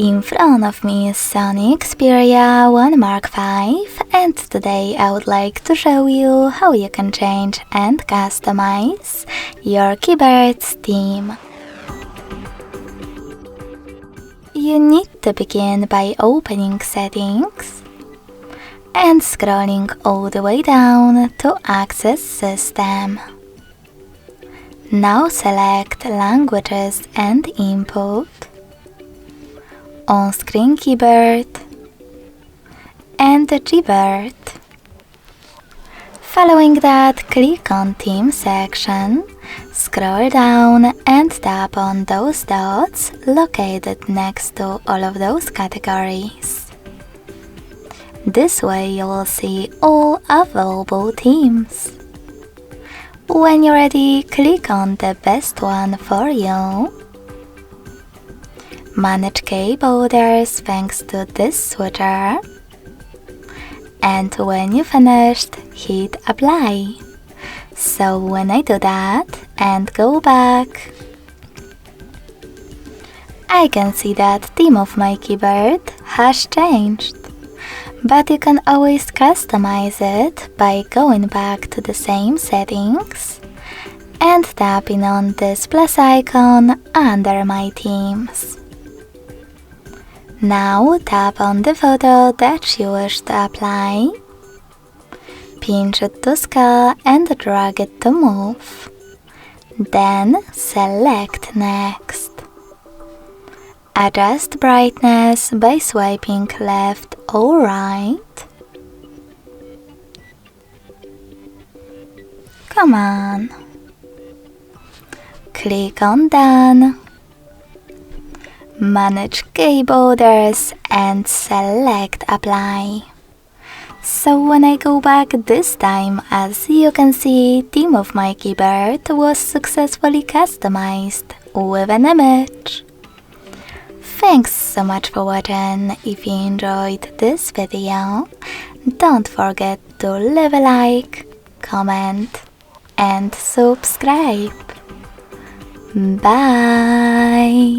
In front of me is SONY Xperia 1 Mark V, and today I would like to show you how you can change and customize your keyboard's theme. You need to begin by opening Settings and scrolling all the way down to access System. Now select Languages and Input, On-Screen Keyboard and Gboard. Following that, click on Theme section, scroll down and tap on those dots located next to all of those categories. This way you will see all available themes. When you're ready, click on the best one for you. Manage key borders thanks to this switcher. And when you finished, hit apply. So when I do that and go back, I can see that theme of my keyboard has changed. But you can always customize it by going back to the same settings and tapping on this plus icon under my themes. Now tap on the photo that you wish to apply, pinch it to scale and drag it to move. Then select Next. Adjust brightness by swiping left or right. Come on. Click on Done. Manage key borders and select Apply. So when I go back this time, as you can see, theme of my keyboard was successfully customized with an image. Thanks so much for watching. If you enjoyed this video, don't forget to leave a like, comment and subscribe. Bye!